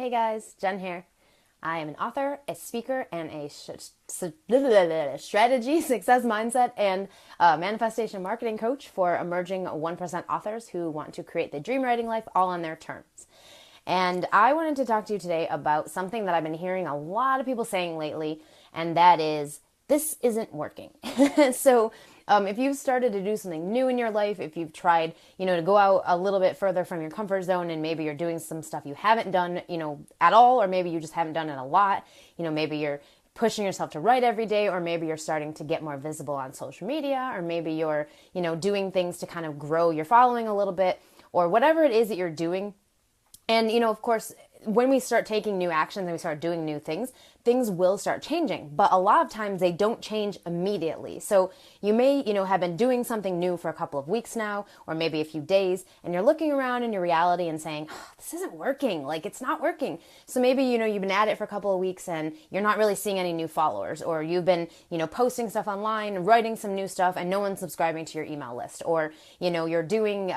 Hey guys, Jen here. I am an author, a speaker, and a strategy, success mindset, and manifestation marketing coach for emerging 1% authors who want to create the dream writing life all on their terms. And I wanted to talk to you today about something that I've been hearing a lot of people saying lately, and that is, this isn't working. So if you've started to do something new in your life, if you've tried, to go out a little bit further from your comfort zone, and maybe you're doing some stuff you haven't done, at all, or maybe you just haven't done it a lot, maybe you're pushing yourself to write every day, or maybe you're starting to get more visible on social media, or maybe you're, doing things to kind of grow your following a little bit, or whatever it is that you're doing. And, of course, when we start taking new actions and we start doing new things, things will start changing. But a lot of times they don't change immediately. So you may, have been doing something new for a couple of weeks now, or maybe a few days, and you're looking around in your reality and saying, this isn't working. Like, it's not working. So maybe, you've been at it for a couple of weeks and you're not really seeing any new followers, or you've been, posting stuff online, writing some new stuff, and no one's subscribing to your email list, or, you're doing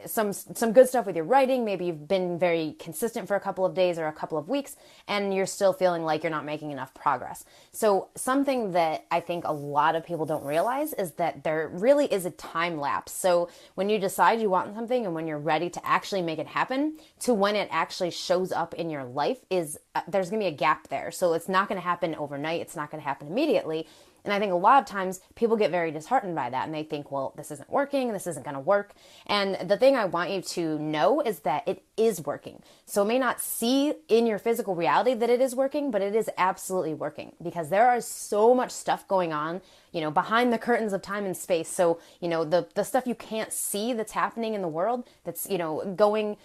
some good stuff with your writing. Maybe you've been very consistent for a couple of days or a couple of weeks, and you're still feeling like you're not making enough progress. So something that I think a lot of people don't realize is that there really is a time lapse. So when you decide you want something and when you're ready to actually make it happen to when it actually shows up in your life is there's going to be a gap there. So it's not going to happen overnight. It's not going to happen immediately. And I think a lot of times people get very disheartened by that, and they think, well, this isn't working, this isn't going to work. And the thing I want you to know is that it is working. So it may not see in your physical reality that it is working, but it is absolutely working, because there is so much stuff going on, behind the curtains of time and space. So, the stuff you can't see that's happening in the world, that's, going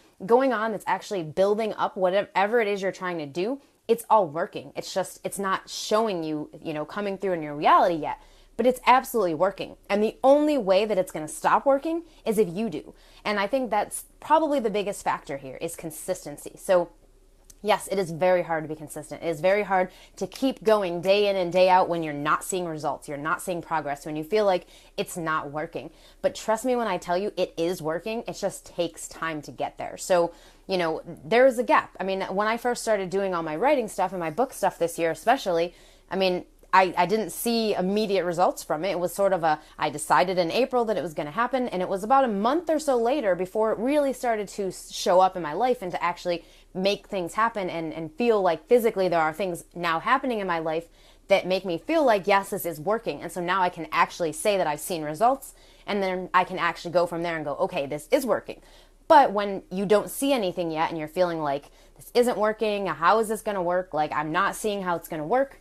on, that's actually building up whatever it is you're trying to do. It's all working. It's just, it's not showing you, coming through in your reality yet, but it's absolutely working. And the only way that it's going to stop working is if you do. And I think that's probably the biggest factor here is consistency. So yes, it is very hard to be consistent. It is very hard to keep going day in and day out when you're not seeing results, you're not seeing progress, when you feel like it's not working. But trust me when I tell you it is working, it just takes time to get there. So, there is a gap. I mean, when I first started doing all my writing stuff and my book stuff this year especially, I didn't see immediate results from it. It was sort of I decided in April that it was going to happen, and it was about a month or so later before it really started to show up in my life and to actually make things happen and feel like physically there are things now happening in my life that make me feel like, yes, this is working. And so now I can actually say that I've seen results, and then I can actually go from there and go, okay, this is working. But when you don't see anything yet and you're feeling like this isn't working, how is this going to work? Like, I'm not seeing how it's going to work.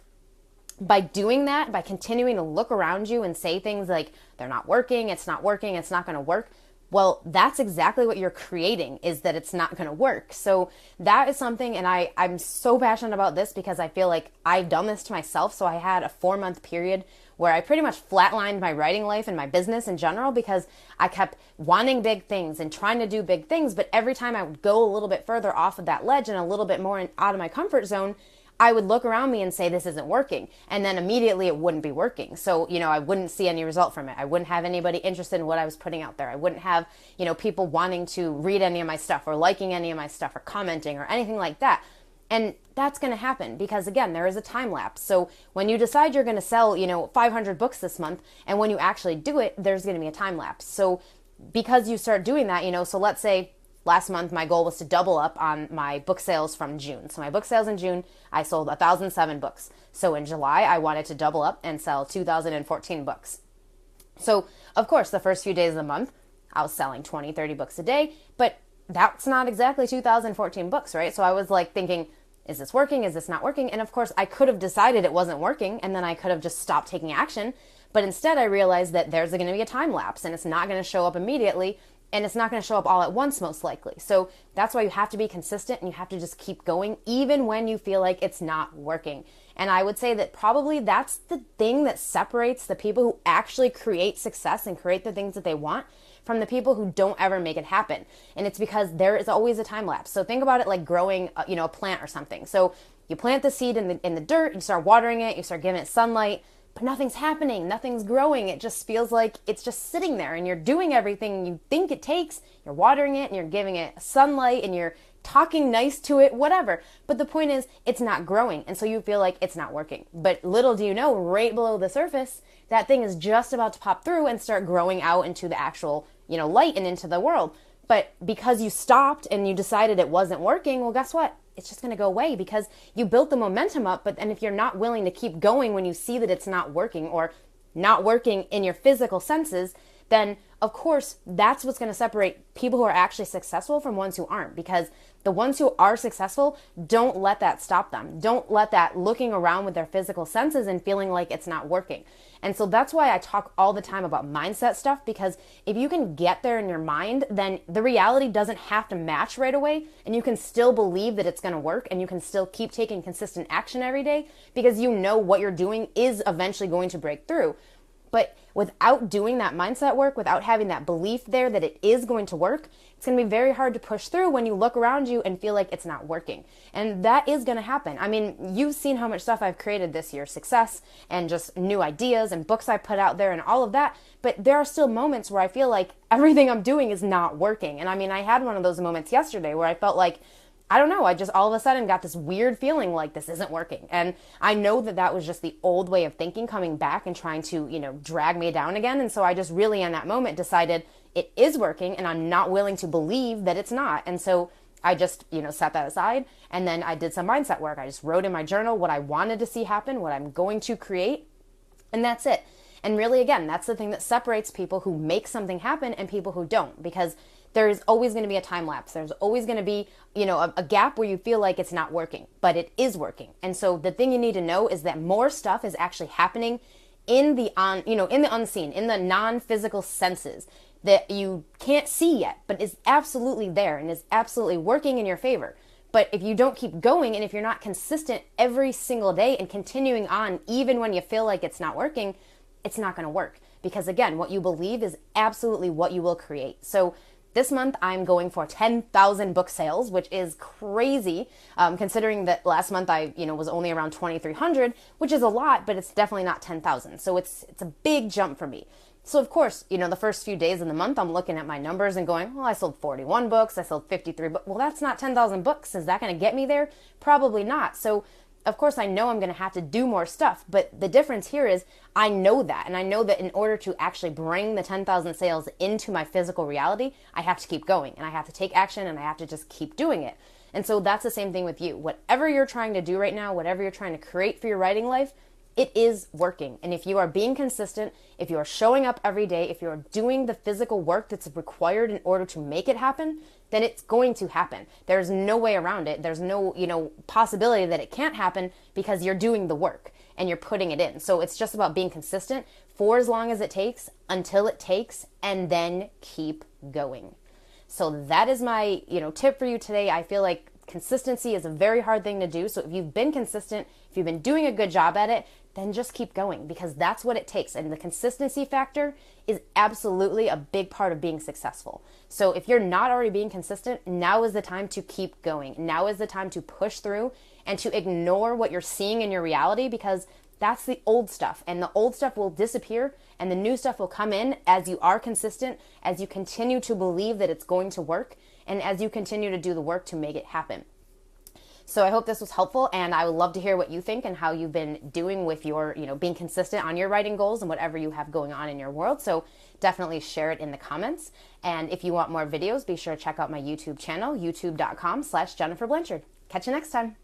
By doing that, by continuing to look around you and say things like, they're not working, it's not working, it's not going to work. Well, that's exactly what you're creating, is that it's not going to work. So that is something, and I'm so passionate about this because I feel like I've done this to myself. So I had a 4-month period where I pretty much flatlined my writing life and my business in general because I kept wanting big things and trying to do big things. But every time I would go a little bit further off of that ledge and a little bit more out of my comfort zone, I would look around me and say, this isn't working. And then immediately it wouldn't be working. So, I wouldn't see any result from it. I wouldn't have anybody interested in what I was putting out there. I wouldn't have, people wanting to read any of my stuff or liking any of my stuff or commenting or anything like that. And that's going to happen because, again, there is a time lapse. So when you decide you're going to sell, 500 books this month, and when you actually do it, there's going to be a time lapse. So because you start doing that, so let's say last month, my goal was to double up on my book sales from June. So my book sales in June, I sold 1,007 books. So in July, I wanted to double up and sell 2,014 books. So, of course, the first few days of the month, I was selling 20, 30 books a day, but that's not exactly 2,014 books, right? So I was like thinking, is this working? Is this not working? And of course, I could have decided it wasn't working, and then I could have just stopped taking action. But instead, I realized that there's going to be a time lapse, and it's not going to show up immediately. And it's not going to show up all at once, most likely. So that's why you have to be consistent, and you have to just keep going, even when you feel like it's not working. And I would say that probably that's the thing that separates the people who actually create success and create the things that they want from the people who don't ever make it happen. And it's because there is always a time lapse. So think about it like growing, a plant or something. So you plant the seed in the dirt, you start watering it, you start giving it sunlight, but nothing's happening, nothing's growing. It just feels like it's just sitting there, and you're doing everything you think it takes. You're watering it, and you're giving it sunlight, and you're talking nice to it, whatever. But the point is, it's not growing. And so you feel like it's not working. But little do you know, right below the surface, that thing is just about to pop through and start growing out into the actual, light and into the world. But because you stopped and you decided it wasn't working, well, guess what? It's just going to go away because you built the momentum up. But then if you're not willing to keep going when you see that it's not working or not working in your physical senses, then of course that's what's going to separate people who are actually successful from ones who aren't, because the ones who are successful don't let that stop them. Don't let that looking around with their physical senses and feeling like it's not working. And so that's why I talk all the time about mindset stuff, because if you can get there in your mind, then the reality doesn't have to match right away, and you can still believe that it's going to work, and you can still keep taking consistent action every day because you know what you're doing is eventually going to break through. But without doing that mindset work, without having that belief there that it is going to work, it's going to be very hard to push through when you look around you and feel like it's not working. And that is going to happen. I mean, you've seen how much stuff I've created this year, success and just new ideas and books I put out there and all of that. But there are still moments where I feel like everything I'm doing is not working. And I mean, I had one of those moments yesterday where I felt like, I don't know, I just all of a sudden got this weird feeling like this isn't working. And I know that that was just the old way of thinking coming back and trying to, drag me down again. And so I just really in that moment decided it is working and I'm not willing to believe that it's not. And so I just, set that aside. And then I did some mindset work. I just wrote in my journal what I wanted to see happen, what I'm going to create. And that's it. And really, again, that's the thing that separates people who make something happen and people who don't, because there's always going to be a time lapse. There's always going to be, a gap where you feel like it's not working, but it is working. And so the thing you need to know is that more stuff is actually happening in the in the unseen, in the non-physical senses that you can't see yet, but is absolutely there and is absolutely working in your favor. But if you don't keep going and if you're not consistent every single day and continuing on, even when you feel like it's not working, it's not going to work. Because again, what you believe is absolutely what you will create. So this month, I'm going for 10,000 book sales, which is crazy, considering that last month I, was only around 2,300, which is a lot, but it's definitely not 10,000. So it's a big jump for me. So of course, the first few days of the month, I'm looking at my numbers and going, well, I sold 41 books, I sold 53 books. Well, that's not 10,000 books. Is that going to get me there? Probably not. So of course, I know I'm going to have to do more stuff, but the difference here is I know that, and I know that in order to actually bring the 10,000 sales into my physical reality, I have to keep going, and I have to take action, and I have to just keep doing it. And so that's the same thing with you. Whatever you're trying to do right now, whatever you're trying to create for your writing life, it is working. And if you are being consistent, if you are showing up every day, if you are doing the physical work that's required in order to make it happen, then it's going to happen. There's no way around it. There's no, possibility that it can't happen because you're doing the work and you're putting it in. So it's just about being consistent for as long as it takes, until it takes, and then keep going. So that is my, tip for you today. I feel like consistency is a very hard thing to do. So if you've been consistent, if you've been doing a good job at it, then just keep going, because that's what it takes. And the consistency factor is absolutely a big part of being successful. So if you're not already being consistent, now is the time to keep going. Now is the time to push through and to ignore what you're seeing in your reality, because that's the old stuff, and the old stuff will disappear and the new stuff will come in as you are consistent, as you continue to believe that it's going to work, and as you continue to do the work to make it happen. So I hope this was helpful, and I would love to hear what you think and how you've been doing with your, being consistent on your writing goals and whatever you have going on in your world. So definitely share it in the comments. And if you want more videos, be sure to check out my YouTube channel, youtube.com/Jennifer Blanchard. Catch you next time.